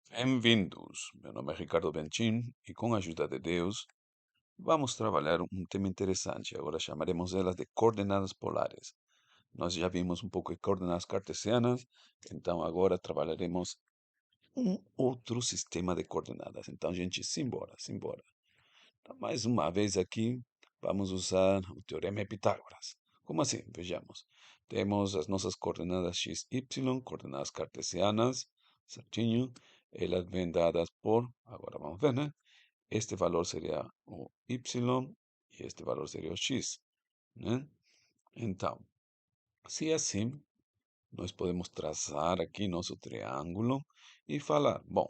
Bem-vindos! Meu nome é Ricardo Bentin e, com a ajuda de Deus, vamos trabalhar um tema interessante. Agora chamaremos elas de coordenadas polares. Nós já vimos um pouco de coordenadas cartesianas, então agora trabalharemos um outro sistema de coordenadas. Então, gente, simbora, simbora. Então, mais uma vez aqui, vamos usar o Teorema de Pitágoras. Como assim? Vejamos. Temos as nossas coordenadas x, y, coordenadas cartesianas, certinho. Elas vêm dadas por, agora vamos ver, né? Este valor seria o y e este valor seria o x, né? Então, se é assim, nós podemos traçar aqui nosso triângulo e falar, bom,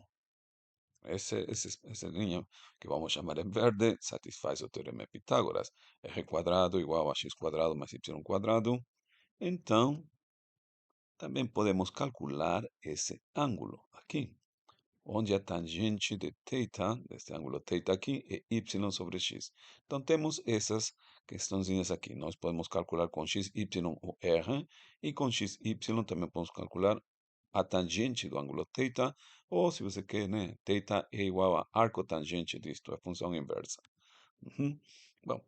essa linha que vamos chamar em verde satisfaz o teorema de Pitágoras. R quadrado igual a x quadrado mais y quadrado. Então, também podemos calcular esse ângulo aqui, onde a tangente de θ, deste ângulo θ aqui, é y sobre x. Então, temos essas questõezinhas aqui. Nós podemos calcular com x, y o r, e com x, y também podemos calcular a tangente do ângulo θ, ou se você quer, né, θ é igual a arcotangente disto, a função inversa. Bom,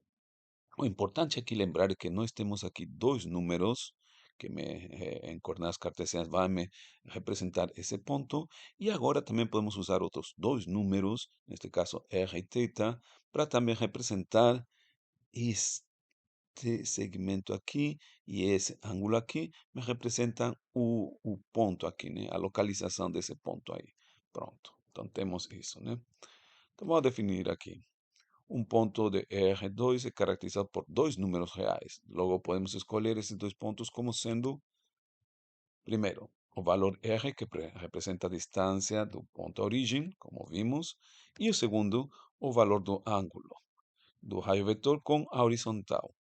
o importante aqui lembrar é que nós temos aqui dois números que em coordenadas cartesianas vão me representar esse ponto, e agora também podemos usar outros dois números, neste caso r e θ, para também representar este segmento aqui e esse ângulo aqui me representam o ponto aqui, né? A localização desse ponto aí. Pronto. Então temos isso, né? Então vamos definir aqui. Um ponto de R2 é caracterizado por dois números reais. Logo podemos escolher esses dois pontos como sendo, primeiro, o valor R, que representa a distância do ponto à origem, como vimos, e o segundo, o valor do ângulo do raio vetor com a horizontal,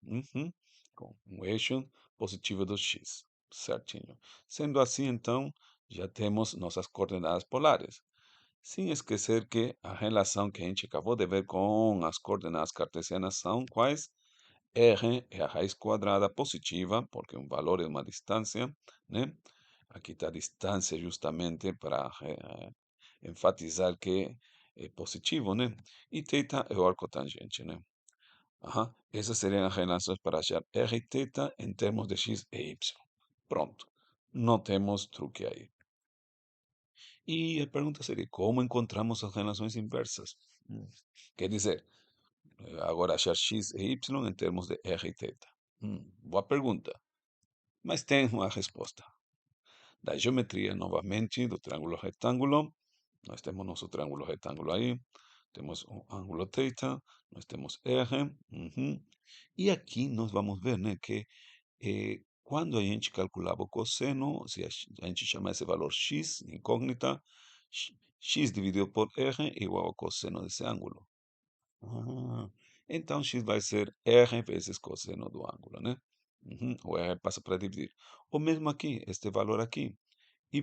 com um eixo positivo do x, certinho. Sendo assim, então, já temos nossas coordenadas polares. Sem esquecer que a relação que a gente acabou de ver com as coordenadas cartesianas são quais? R é a raiz quadrada positiva, porque um valor é uma distância, né? Aqui está a distância justamente para enfatizar que é positivo, né? E θ é o arcotangente, né? Essas seriam as relações para achar R e θ em termos de x e y. Pronto. Não temos truque aí. E a pergunta seria, como encontramos as relações inversas? Quer dizer, agora achar x e y em termos de R e θ. Boa pergunta. Mas tem uma resposta. Da geometria, novamente, do triângulo retângulo. Nós temos nosso triângulo retângulo aí. Temos um ângulo θ. Nós temos R. E aqui nós vamos ver, né, que quando a gente calculava o cosseno, se a gente chama esse valor x, incógnita, x dividido por r é igual ao cosseno desse ângulo. Então, x vai ser r vezes cosseno do ângulo, né? O r passa para dividir. O mesmo aqui, este valor aqui, y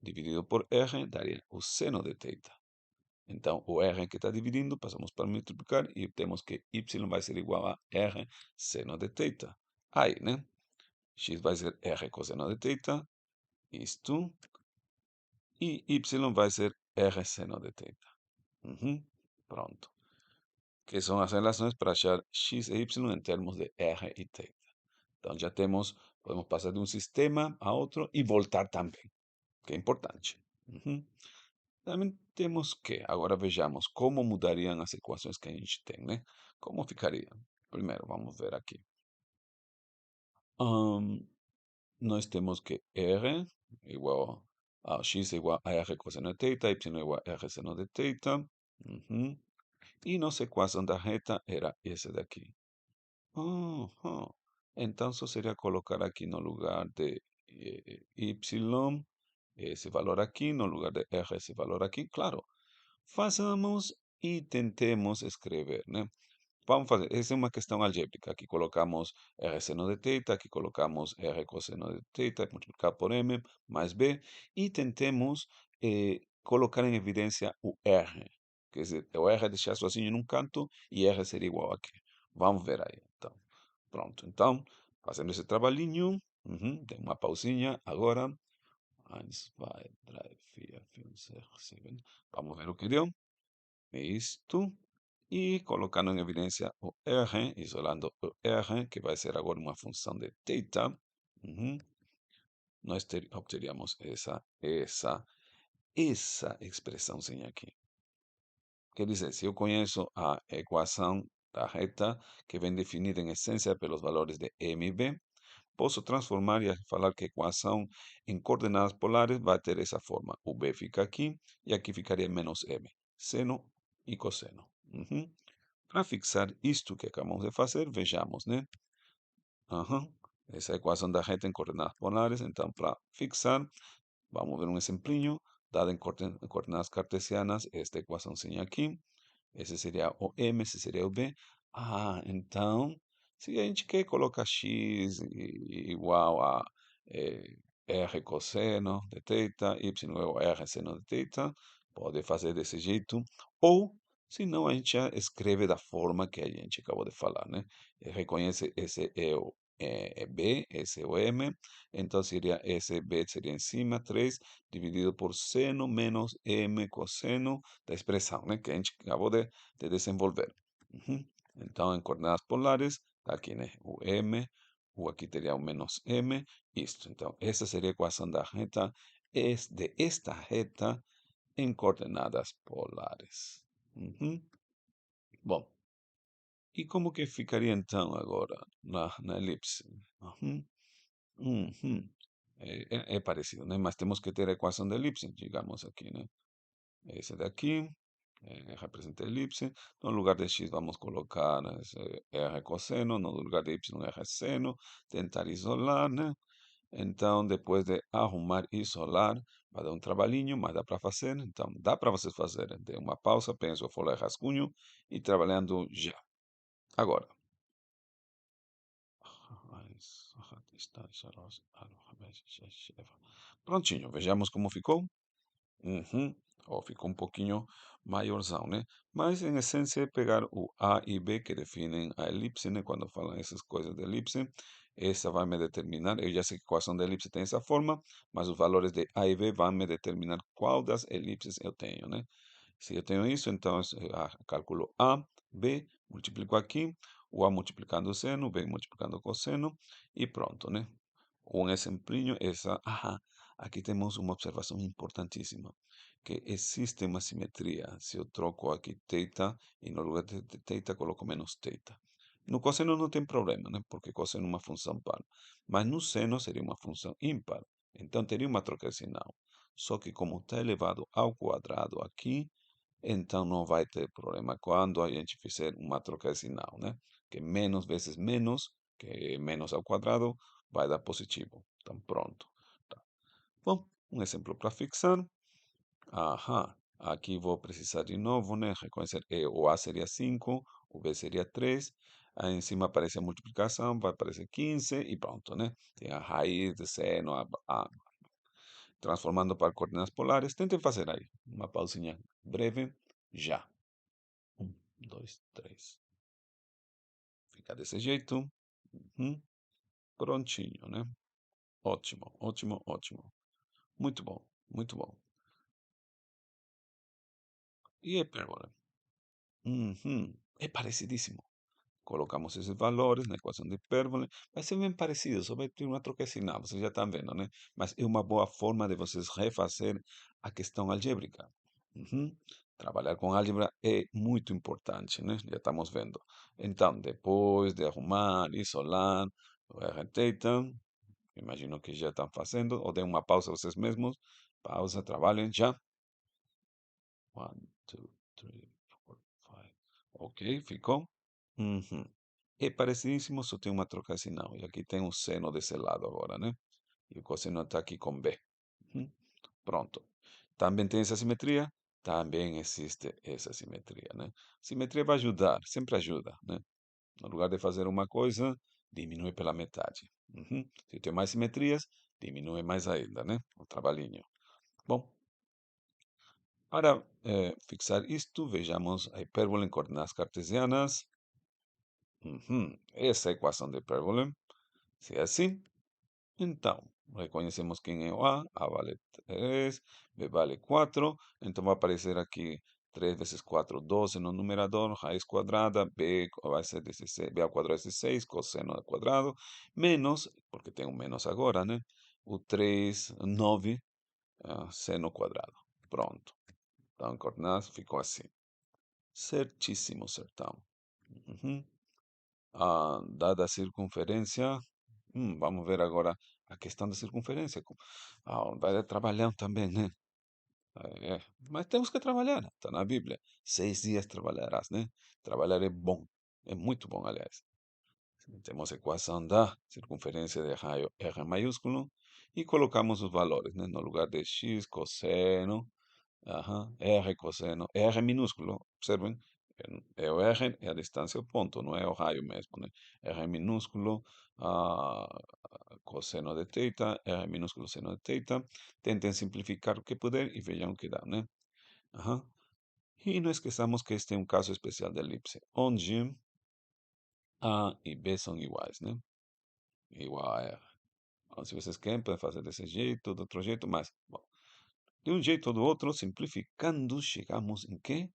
dividido por r daria o seno de θ. Então, o r que está dividindo, passamos para multiplicar e temos que y vai ser igual a r seno de θ. Aí, né? X vai ser r cosseno de θ, isto, e y vai ser r seno de θ. Pronto. Que são as relações para achar x e y em termos de r e θ. Então, já temos, podemos passar de um sistema a outro e voltar também, que é importante. Também temos que, agora vejamos como mudariam as equações que a gente tem, né? Como ficaria? Primeiro, vamos ver aqui. Nós temos que R igual a x igual a R cosseno de θ, y igual a R seno de θ. E nossa equação da reta era essa daqui. Então, só seria colocar aqui no lugar de y, esse valor aqui, no lugar de R, esse valor aqui. Claro, façamos e tentemos escrever, né? Vamos fazer, essa é uma questão algébrica. Aqui colocamos R seno de θ, aqui colocamos R cosseno de θ, multiplicado por M, mais B, e tentemos colocar em evidência o R. Quer dizer, o R deixar sozinho num canto e R seria igual aqui. Vamos ver aí, então. Pronto, então, fazendo esse trabalhinho, tem uma pausinha agora. 1, 2, 3, 4, 5, 6, 7. Vamos a ver o que deu. Isto. E colocando em evidência o R, isolando o R, que vai ser agora uma função de θ. Uhum. Nós obteríamos essa expressãozinha aqui. Quer dizer, se eu conheço a equação da reta, que vem definida em essência pelos valores de m e b, posso transformar e falar que a equação em coordenadas polares vai ter essa forma. O b fica aqui e aqui ficaria menos m. Seno e cosseno. Uhum. Para fixar isto que acabamos de fazer, vejamos, né? Aham. Essa equação da reta em coordenadas polares. Então, para fixar, vamos ver um exemplinho. Dada em coordenadas cartesianas, esta equaçãozinha aqui. Esse seria o M, esse seria o B. Ah, então, se a gente quer colocar x igual a eh, r cosseno de θ, y igual a r seno de θ, pode fazer desse jeito. Ou, se não, a gente já escreve da forma que a gente acabou de falar, né? Reconhece esse é o B, esse é o M, então seria esse B seria em cima, 3 dividido por seno menos M cosseno da expressão, né, que a gente acabou de desenvolver. Uhum. Então, em coordenadas polares, tá aqui, né, o M, o aqui teria o menos M, isto. Então, essa seria a equação da reta, de esta reta em coordenadas polares. Uhum. Bom, e como que ficaria então agora na elipse? Uhum. Uhum. É parecido, né? Mas temos que ter a equação da elipse, digamos aqui, né? Esse daqui representa a elipse. No lugar de x vamos colocar esse r cosseno, no lugar de y r seno, tentar isolar, né? Então, depois de arrumar e isolar, vai dar um trabalhinho, mas dá para fazer. Então, dá para vocês fazerem. Dê uma pausa, penso, folha de rascunho e trabalhando já. Agora. Prontinho, vejamos como ficou. Uhum. Ó, ficou um pouquinho maiorzão, né? Mas, em essência, é pegar o A e B que definem a elipse, né? Quando falam essas coisas de elipse, essa vai me determinar. Eu já sei que a equação da elipse tem essa forma, mas os valores de A e B vão me determinar qual das elipses eu tenho, né? Se eu tenho isso, então calculo A, B, multiplico aqui, o A multiplicando o seno, o B multiplicando o cosseno, e pronto, né? Um exemplinho, aqui temos uma observação importantíssima, que existe uma simetria. Se eu troco aqui θ e no lugar de θ coloco menos θ. No cosseno não tem problema, né? Porque cosseno é uma função par. Mas no seno seria uma função ímpar. Então teria uma troca de sinal. Só que como está elevado ao quadrado aqui, então não vai ter problema quando a gente fizer uma troca de sinal, né? Que menos vezes menos, que é menos ao quadrado, vai dar positivo. Então, pronto. Tá. Bom, um exemplo para fixar. Aqui vou precisar de novo, né? Reconhecer o A seria 5, o B seria 3. Aí em cima aparece a multiplicação, vai aparecer 15 e pronto, né? Tem a raiz de seno, transformando para coordenadas polares. Tentem fazer aí. Uma pausinha breve. Já. 1, 2, 3. Fica desse jeito. Uhum. Prontinho, né? Ótimo, ótimo, ótimo. Muito bom, muito bom. E hipérbole? Uhum. É parecidíssimo. Colocamos esses valores na equação de hipérbole. Vai ser bem parecido, só vai ter uma troca de sinal. Vocês já estão vendo, né? Mas é uma boa forma de vocês refazer a questão algébrica. Uhum. Trabalhar com álgebra é muito importante, né? Já estamos vendo. Então, depois de arrumar, isolar, receita, imagino que já estão fazendo, ou dêem uma pausa vocês mesmos. Pausa, trabalhem já. 1, 2, 3, 4, 5. Ok, ficou? Uhum. É parecidíssimo, só tem uma troca de sinal. E aqui tem um seno desse lado agora, né? E o cosseno está aqui com B. Uhum. Pronto. Também tem essa simetria? Também existe essa simetria, né? Simetria vai ajudar, sempre ajuda, né? No lugar de fazer uma coisa, diminui pela metade. Uhum. Se tem mais simetrias, diminui mais ainda, né? O trabalhinho. Bom, para fixar isto, vejamos a hipérbole em coordenadas cartesianas. Uhum. Essa é a equação de hipérbole. Se é assim, Então, reconhecemos quem é o A, A vale 3, B vale 4, então vai aparecer aqui 3 vezes 4, 12 no numerador, raiz quadrada, B vai ser 16, B ao quadrado é 16, cosseno ao quadrado, menos, porque tem um menos agora, né? O 3, 9, seno quadrado. Pronto. Então, coordenadas ficou assim. Certíssimo, sertão. Uhum. Dada a circunferência, vamos ver agora a questão da circunferência. Vai dar trabalhão também, né? Mas temos que trabalhar, está na Bíblia. 6 dias trabalharás, né? Trabalhar é bom, é muito bom, aliás. Temos a equação da circunferência de raio R maiúsculo e colocamos os valores, né? No lugar de x, cosseno, ajá, R cosseno, R minúsculo, observen, o R é a distância ao ponto, não é o raio mesmo, né? R minúsculo, ah, cosseno de θ, R minúsculo seno de θ. Tentem simplificar o que puder e vejam o que dá, né? Ajá. E não esqueçamos que este é um caso especial da elipse, onde A e B são iguais, né? Igual a R. Então, se vocês querem, podem fazer desse jeito, de outro jeito, mas, bom, de um jeito ou do outro, simplificando, chegamos em quê?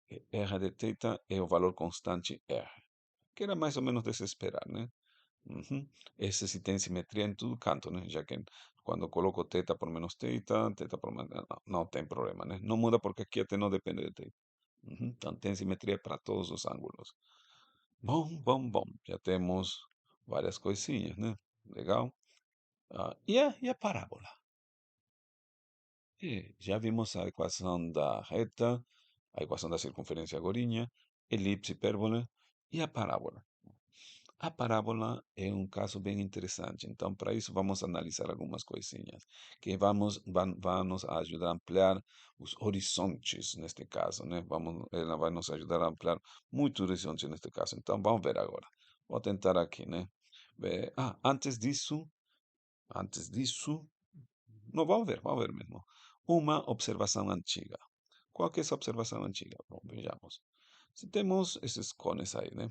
Que R de θ é o valor constante R, que era mais ou menos de se esperar, né? Uhum. Esse sim tem simetria em todo canto, né? Já que quando coloco θ por menos θ por menos... não tem problema, né? Não muda porque aqui até não depende de θ. Uhum. Então tem simetria para todos os ângulos. Bom, bom, bom. Já temos várias coisinhas, né? Legal. E a parábola? Já vimos a equação da reta, a equação da circunferência agorinha, elipse, hipérbole e a parábola. A parábola é um caso bem interessante. Então, para isso, vamos analisar algumas coisinhas que vão nos ajudar a ampliar os horizontes neste caso, né? Ela vai nos ajudar a ampliar muito horizonte neste caso. Então, vamos ver agora. Vou tentar aqui, né? Antes disso, não, vamos ver mesmo. Uma observação antiga. Qual que é essa observação antiga? Bom, vejamos. Se temos esses cones aí, né?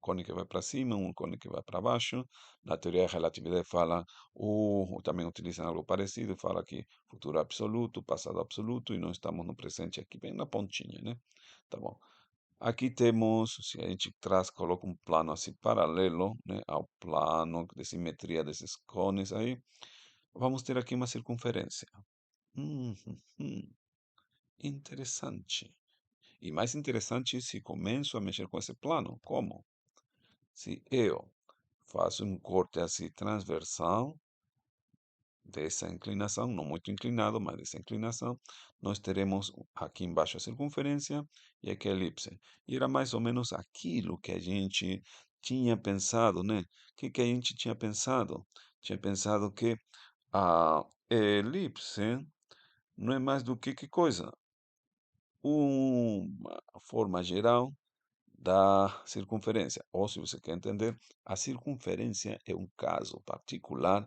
Cone que vai para cima, um cone que vai para baixo. Na teoria da relatividade fala, ou também utilizam algo parecido, fala que futuro absoluto, passado absoluto, e nós estamos no presente aqui, bem na pontinha, né? Tá bom. Aqui temos, se a gente traz, coloca um plano assim paralelo, né, ao plano de simetria desses cones aí, vamos ter aqui uma circunferência. Hum, hum, hum, interessante. E mais interessante se começo a mexer com esse plano. Como? Se eu faço um corte assim transversal dessa inclinação, não muito inclinado, mas dessa inclinação, nós teremos aqui embaixo a circunferência e aqui a elipse. E era mais ou menos aquilo que a gente tinha pensado, né? O que que a gente tinha pensado? Tinha pensado que a elipse não é mais do que coisa? Uma forma geral da circunferência. Ou, se você quer entender, a circunferência é um caso particular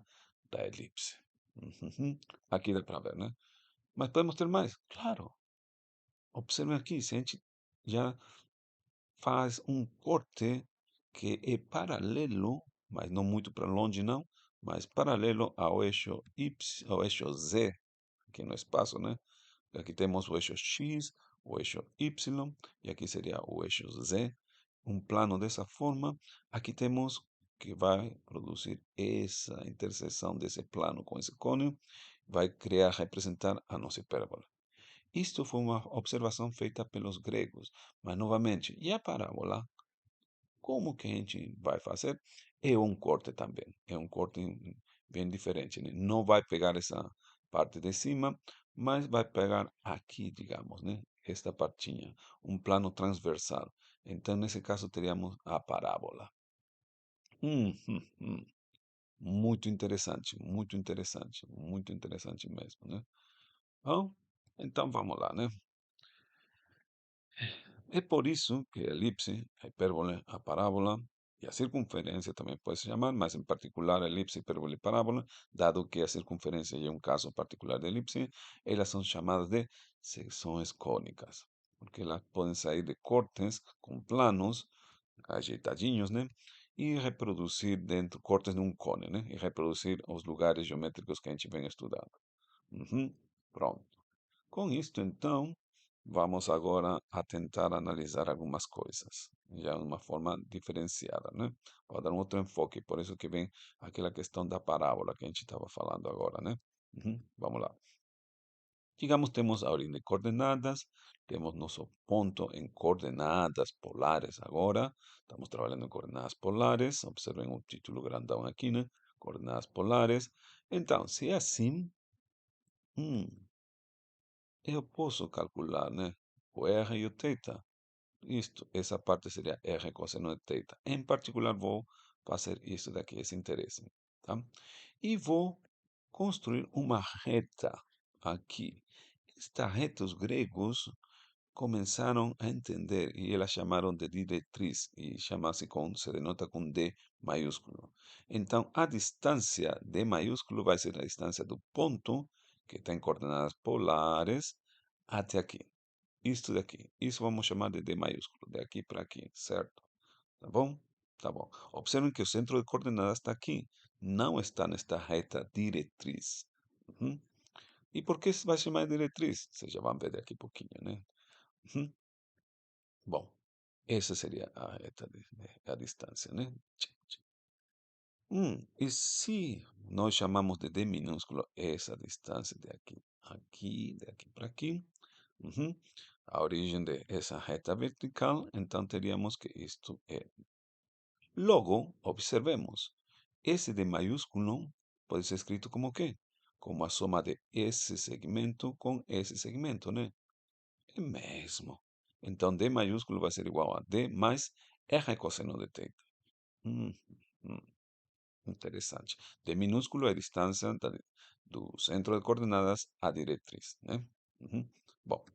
da elipse. Uhum. Aqui dá para ver, né? Mas podemos ter mais? Claro. Observe aqui, se a gente já faz um corte que é paralelo, mas não muito para longe, não, mas paralelo ao eixo Y, ao eixo Z, aqui no espaço, né? Aqui temos o eixo X, o eixo Y, e aqui seria o eixo Z. Um plano dessa forma, aqui temos que vai produzir essa interseção desse plano com esse cone, vai criar, representar a nossa hipérbola. Isto foi uma observação feita pelos gregos, mas novamente, e a parábola? Como que a gente vai fazer? É um corte também, é um corte bem diferente, né? Não vai pegar essa parte de cima, mas vai pegar aqui, digamos, né? Esta partinha, um plano transversal. Então, nesse caso, teríamos a parábola. Hum, hum, hum. Muito interessante, muito interessante mesmo, né? Bom, então vamos lá, né? É por isso que a elipse, a hipérbole, a parábola e a circunferência também pode se chamar, mas em particular a elipse, hipérbole e parábola, dado que a circunferência é um caso particular de elipse, elas são chamadas de secções cônicas, porque elas podem sair de cortes com planos ajeitadinhos, né? e reproduzir dentro, cortes de um cone, né? E reproduzir os lugares geométricos que a gente vem estudando. Uhum, pronto. Com isto, então, vamos agora a tentar analisar algumas coisas, já de uma forma diferenciada, né? Vou dar um outro enfoque, por isso que vem aquela questão da parábola que a gente estava falando agora, né? Vamos lá. Digamos, temos a ordem de coordenadas, temos nosso ponto em coordenadas polares agora. Estamos trabalhando em coordenadas polares. Observen o título grandão aqui, né? Coordenadas polares. Então, se é assim, hum, eu posso calcular, né? O R e o θ. Isto, essa parte seria R cosseno de θ. Em particular, vou fazer isso daqui, esse interesse, tá? E vou construir uma reta aqui. Esta reta, os gregos começaram a entender e elas chamaram de diretriz e chama-se com, se denota com D maiúsculo. Então, a distância D maiúsculo vai ser a distância do ponto, que está em coordenadas polares, até aqui. Isto daqui. Isso vamos chamar de D maiúsculo, de aqui para aqui, certo? Tá bom? Tá bom. Observem que o centro de coordenadas está aqui, não está nesta reta diretriz. Uhum. E por que se vai chamar de diretriz? Vocês já vão ver daqui a pouquinho, né? Uhum. Bom, essa seria a reta a distância, né? E se nós chamamos de D minúsculo essa distância de aqui para aqui, uhum, a origem de essa reta vertical, então teríamos que isto é. Logo, observemos, esse D maiúsculo pode ser escrito como quê? Como a soma de esse segmento com esse segmento, né? É mesmo. Então, D maiúsculo vai ser igual a D mais R cosseno de θ. Hum, hum, interessante. D minúsculo é a distância do centro de coordenadas à diretriz, né? Uhum. Bom,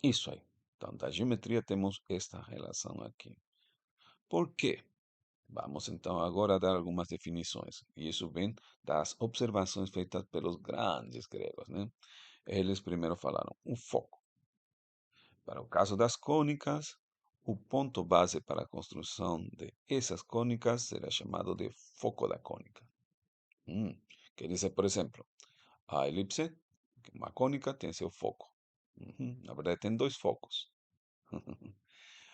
isso aí. Então, da geometria temos esta relação aqui. Por quê? Vamos então agora a dar algumas definições. E isso vem das observações feitas pelos grandes gregos, né? Eles primeiro falaram um foco. Para o caso das cônicas, o ponto base para a construção de essas cônicas será chamado de foco da cônica. Que dizer, por exemplo, a elipse, que é uma cônica, tem seu foco. Na verdade, tem dois focos.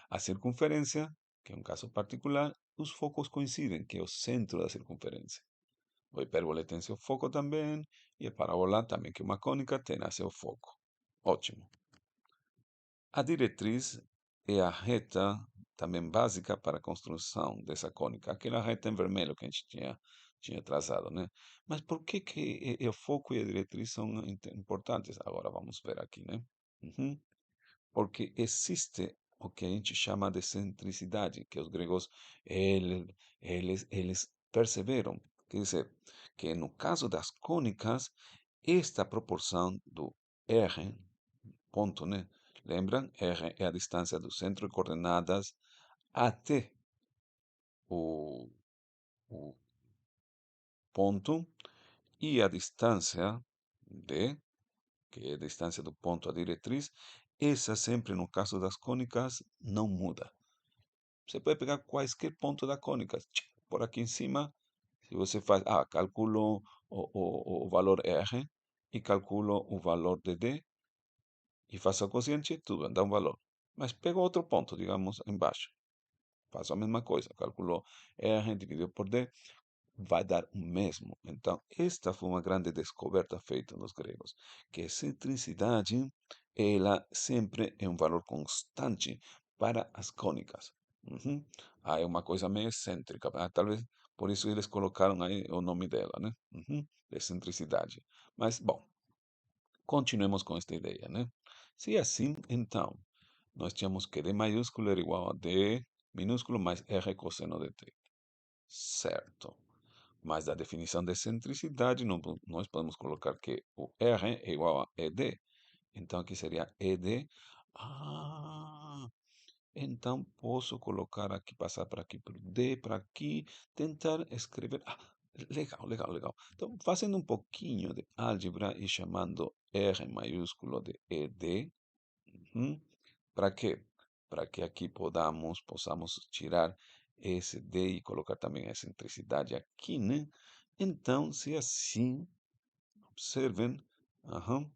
A circunferência, que é um caso particular, os focos coincidem, que é o centro da circunferência. O hipérbole tem seu foco também, e a parábola também, que é uma cônica, tem seu foco. Ótimo. A diretriz é a reta também básica para a construção dessa cônica, aquela reta em vermelho que a gente tinha traçado, né? Mas por que que o foco e a diretriz são importantes? Agora vamos ver aqui, né? Uhum. Porque existe o que a gente chama de centricidade, que os gregos eles perceberam. Quer dizer, que no caso das cônicas, esta proporção do R, ponto, né? Lembram? R é a distância do centro de coordenadas até o, o ponto e a distância D, que é a distância do ponto à diretriz, essa sempre no caso das cônicas não muda. Você pode pegar quaisquer ponto da cônica, por aqui em cima, se você faz, calculo o valor R e calculo o valor de D e faço a quociente, tudo dá um valor. Mas pego outro ponto, digamos, embaixo. Faço a mesma coisa, calculo R dividido por D, vai dar o mesmo. Então, esta foi uma grande descoberta feita nos gregos, que a excentricidade, ela sempre é um valor constante para as cônicas. Uhum. É uma coisa meio excêntrica, talvez por isso eles colocaram aí o nome dela, né? Uhum. De excentricidade. Mas, bom, continuemos com esta ideia, né? Se é assim, então, nós tínhamos que D maiúsculo era igual a D minúsculo mais R cosseno de θ. Certo. Mas da definição de excentricidade, nós podemos colocar que o R é igual a ED. Então, aqui seria ED. Ah, então posso colocar aqui, passar para aqui, por D, para aqui, tentar escrever. Legal, legal, legal. Então, fazendo um pouquinho de álgebra e chamando R maiúsculo de ED. Para quê? Para que aqui possamos tirar esse D e colocar também a excentricidade aqui, né? Então, se assim, observem, aham,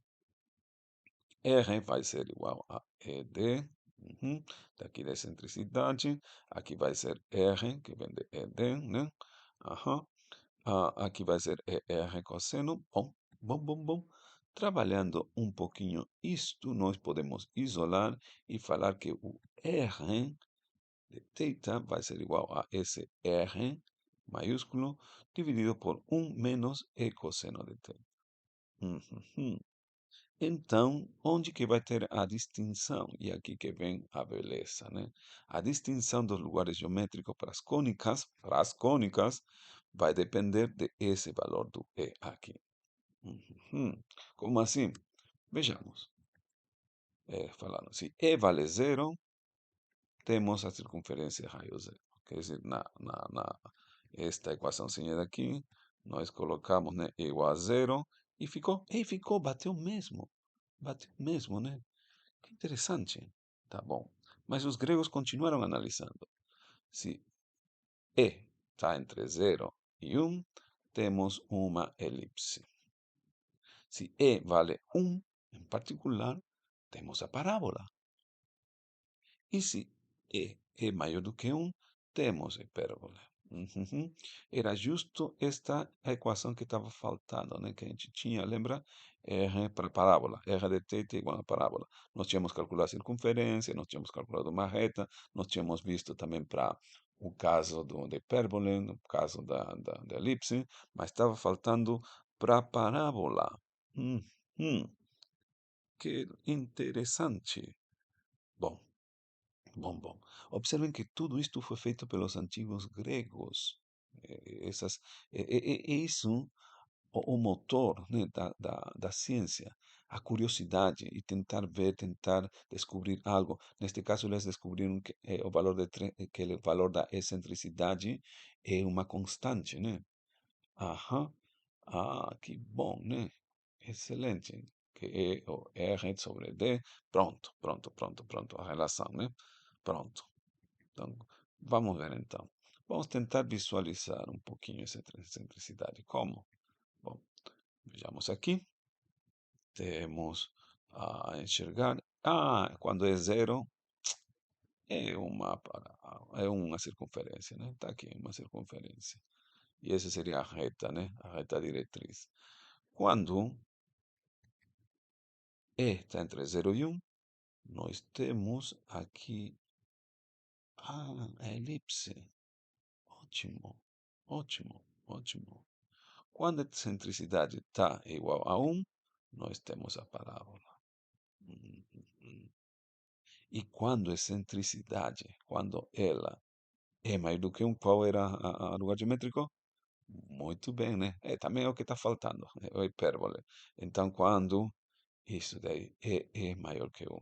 R vai ser igual a ED, uhum, daqui da excentricidade, aqui vai ser R, que vem de ED, né? Aham, aqui vai ser ER cosseno, bom, bom, bom, bom. Trabalhando um pouquinho isto, nós podemos isolar e falar que o R de θ vai ser igual a esse R maiúsculo dividido por um menos E cosseno de θ. Uhum. Então, onde que vai ter a distinção? E aqui que vem a beleza, né? A distinção dos lugares geométricos para as cônicas, vai depender de esse valor do E aqui. Uhum. Como assim? Vejamos. Falando, se E vale zero, temos a circunferência raio zero. Quer dizer, esta equaçãozinha daqui, nós colocamos, né, igual a zero, e ficou, bateu mesmo, né? Que interessante. Tá bom. Mas os gregos continuaram analisando. Se E está entre zero e 1, temos uma elipse. Se E vale 1, em particular, temos a parábola. E se E é maior do que 1, temos hipérbole. Uhum. Era justo esta a equação que estava faltando, né? Que a gente tinha, lembra? R para parábola. R de θ igual a parábola. Nós tínhamos calculado a circunferência, nós tínhamos calculado uma reta, nós tínhamos visto também para o caso da hipérbole, no caso da elipse, mas estava faltando para parábola. Uhum. Que interessante. Bom, bom, bom. Observen que tudo isto foi feito pelos antigos gregos. Essas, é isso o motor, né, da ciência, a curiosidade e tentar ver, tentar descobrir algo. Neste caso, eles descobriram que o valor que o valor da excentricidade é uma constante, né? Aham. Que bom, né? Excelente. Que é o R sobre D. Pronto, pronto, pronto, pronto. A relação, né? Pronto. Então, vamos ver então. Vamos tentar visualizar um pouquinho essa excentricidade. Como? Bom, vejamos aqui. Temos a enxergar. Quando é zero, é uma circunferência, né? Está aqui, uma circunferência. E essa seria a reta, né? A reta diretriz. Quando está entre zero e 1, nós temos aqui a elipse. Ótimo, ótimo, ótimo. Quando a excentricidade está igual a 1, nós temos a parábola. Uhum. E quando a excentricidade, quando ela é maior do que 1, qual era o lugar geométrico? Muito bem, né? Também é o que está faltando, é o hipérbole. Então, quando isso daí é maior que 1.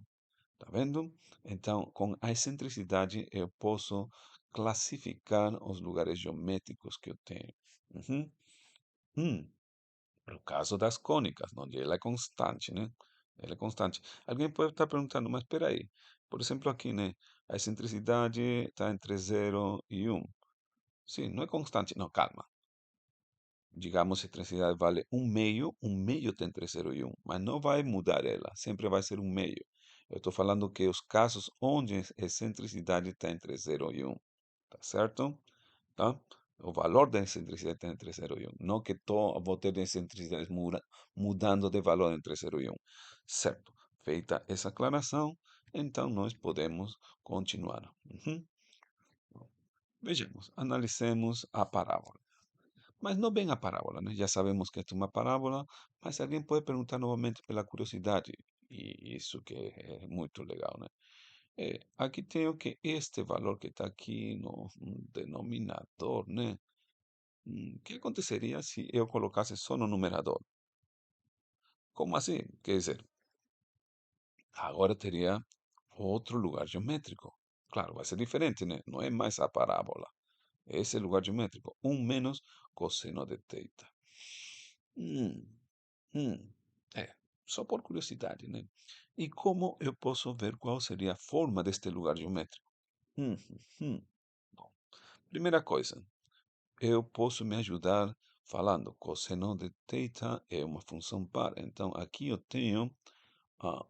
Tá vendo? Então, com a excentricidade, eu posso classificar os lugares geométricos que eu tenho. Uhum. Hum, No caso das cônicas, onde ela é constante, né? Ela é constante. Alguém pode estar perguntando, mas espera aí. Por exemplo, aqui, né? A excentricidade está entre zero e 1. Sim, não é constante. Não, calma. Digamos, a excentricidade vale um meio está entre zero e 1, mas não vai mudar ela, sempre vai ser um meio. Eu estou falando que os casos onde a excentricidade está entre zero e 1, tá certo? Tá? O valor da excentricidade está entre zero e 1, não que vou ter excentricidades mudando de valor entre zero e 1, certo? Feita essa aclaração, então nós podemos continuar. Uhum. Bom, vejamos, analicemos a parábola. Mas não bem a parábola, né? Já sabemos que é uma parábola, mas alguém pode perguntar novamente pela curiosidade, e isso que é muito legal, né? Aqui tenho que este valor que está aqui no denominador, né? O que aconteceria se eu colocasse só no numerador? Como assim? Quer dizer, agora teria outro lugar geométrico. Claro, vai ser diferente, né? Não é mais a parábola. É esse lugar geométrico, um menos cosseno de θ. Hum, hum, é, só por curiosidade, né? E como eu posso ver qual seria a forma deste lugar geométrico? Hum, hum. Bom, Primeira coisa, eu posso me ajudar falando cosseno de θ é uma função par. Então, aqui eu tenho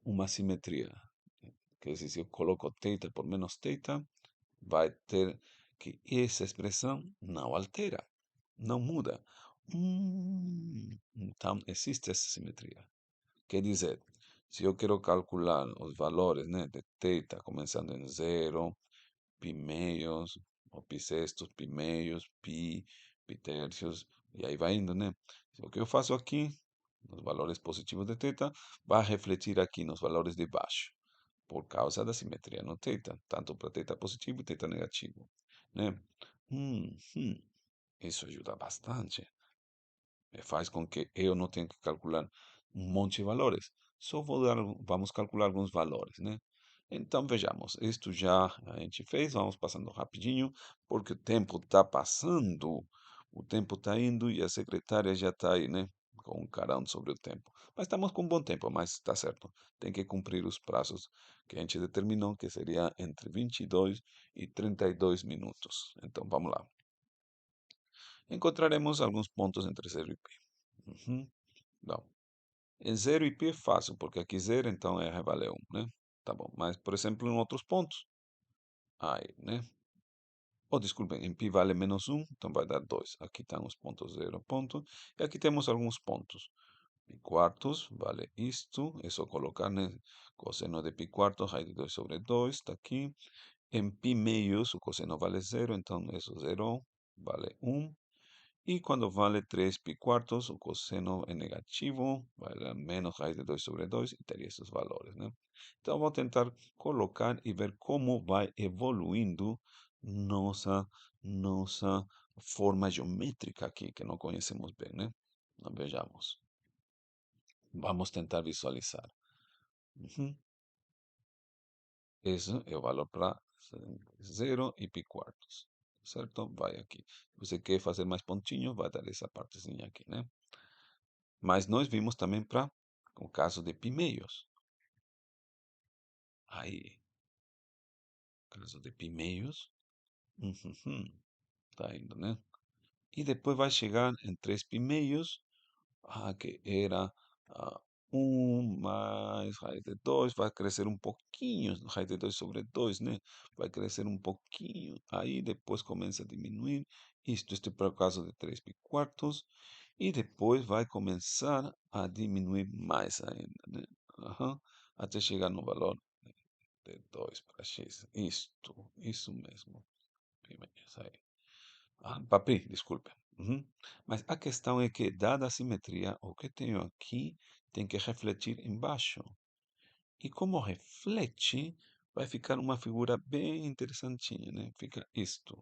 uma simetria. Quer dizer, se eu coloco θ por menos θ, vai ter que essa expressão não altera, não muda. Então, existe essa simetria. Quer dizer, se eu quero calcular os valores, né, de θ, começando em zero, pi meios, ou pi sextos, pi meios, pi tercios, e aí vai indo, né? O que eu faço aqui, nos valores positivos de θ, vai refletir aqui nos valores de baixo, por causa da simetria no θ, tanto para θ positivo e θ negativo, né? Hum, hum, isso ajuda bastante. Faz com que eu não tenha que calcular um monte de valores. Só vamos calcular alguns valores, né? Então, vejamos, isto já a gente fez, vamos passando rapidinho, porque o tempo está passando, o tempo está indo e a secretária já está aí, né? Com um carão sobre o tempo. Mas estamos com bom tempo, mas está certo. Tem que cumprir os prazos que a gente determinou, que seria entre 22 e 32 minutos. Então, vamos lá. Encontraremos alguns pontos entre 0 e π. Uhum. Bom, em 0 e π é fácil, porque aqui 0, então R vale 1, né? Tá bom, mas, por exemplo, em outros pontos, aí, né? Oh, desculpem, em π vale menos 1, então vai dar 2. Aqui estão os pontos 0, ponto. E aqui temos alguns pontos. Pi quartos vale isto, é só colocar, né? Cosseno de pi quartos, raiz de 2 sobre 2, está aqui. Em π meios, o cosseno vale 0, então isso 0 vale 1. E quando vale 3 pi quartos, o cosseno é negativo, vai dar menos raiz de 2 sobre 2 e teria esses valores, né? Então, vou tentar colocar e ver como vai evoluindo nossa forma geométrica aqui, que não conhecemos bem, né? Então, vejamos. Vamos tentar visualizar. Uhum. Esse é o valor para 0 e pi quartos, certo? Vai aqui. Se você quer fazer mais pontinhos, vai dar essa partezinha aqui, né? Mas nós vimos também para o caso de pi meios. Aí, caso de pi meios, uhum, tá indo, né? E depois vai chegar em 3 pi meios, que era 1 mais raiz de 2, vai crescer um pouquinho, raiz de 2 sobre 2, né? Vai crescer um pouquinho, aí depois começa a diminuir. Isto é para o caso de 3 pi quartos, e depois vai começar a diminuir mais ainda, né? Aham, até chegar no valor de 2 para x. Isso mesmo. Isso aí. Papi, desculpe. Uhum. Mas a questão é que, dada a simetria, o que tenho aqui tem que refletir embaixo. E como reflete, vai ficar uma figura bem interessantinha, né? Fica isto,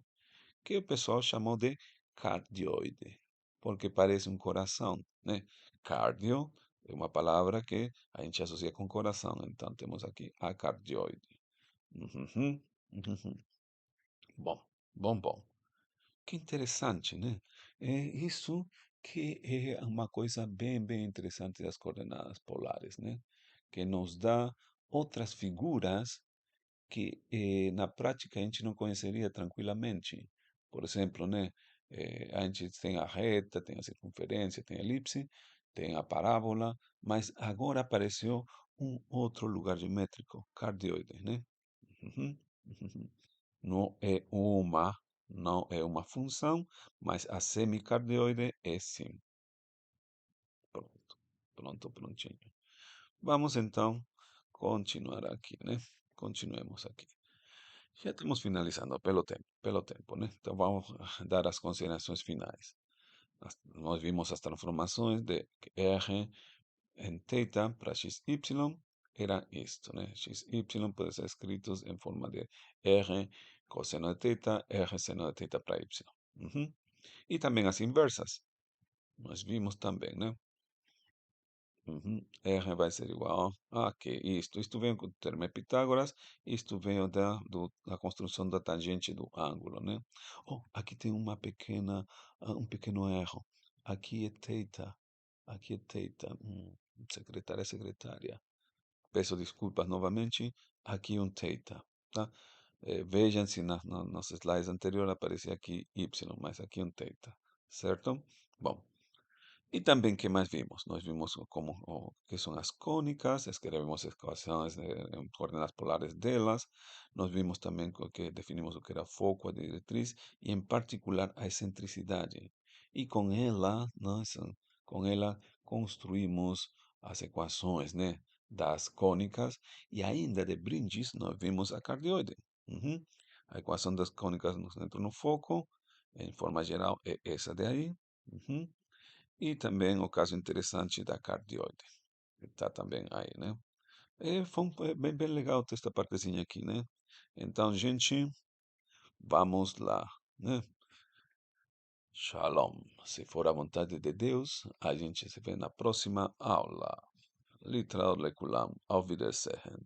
que o pessoal chamou de cardioide, porque parece um coração, né? Cardio é uma palavra que a gente associa com coração, então temos aqui a cardioide. Uhum, uhum. Bom, bom. Que interessante, né? É isso que é uma coisa bem interessante das coordenadas polares, né? Que nos dá outras figuras que na prática a gente não conheceria tranquilamente. Por exemplo, né? A gente tem a reta, tem a circunferência, tem a elipse, tem a parábola, mas agora apareceu um outro lugar geométrico, cardioide, né? Uhum, uhum. Não é não é uma função, mas a semicardioide é sim. Pronto, prontinho. Vamos então continuar aqui, né? Continuemos aqui. Já estamos finalizando pelo tempo, né? Então vamos dar as considerações finais. Nós vimos as transformações de R em θ para XY, era isto, né? XY pode ser escrito em forma de R cosseno de θ, R seno de θ para Y. Uhum. E também as inversas. Nós vimos também, né? Uhum. R vai ser igual a que isto. Isto veio com o termo de Pitágoras, isto veio da construção da tangente do ângulo, né? Oh, aqui tem um pequeno erro. Aqui é θ. Aqui é θ. Secretária. Peço desculpas novamente. Aqui um θ, tá? Vejam se nos slides anteriores aparecia aqui y, mas aqui um θ, certo? Bom, e também, que mais vimos? Nós vimos como o que são as cônicas, escrevemos equações em coordenadas polares delas. Nós vimos também que definimos o que era foco, a diretriz e, em particular, a excentricidade. E com ela, com ela construímos as equações, né, das cônicas e ainda de brindes nós vimos a cardioide. Uhum. A equação das cônicas no centro no foco, em forma geral, é essa de aí. Uhum. E também o caso interessante da cardioide, que está também aí, né? Bem legal ter esta partezinha aqui, né? Então, gente, vamos lá, né? Shalom. Se for a vontade de Deus, a gente se vê na próxima aula. Literal Lekulam, auf Wiedersehen.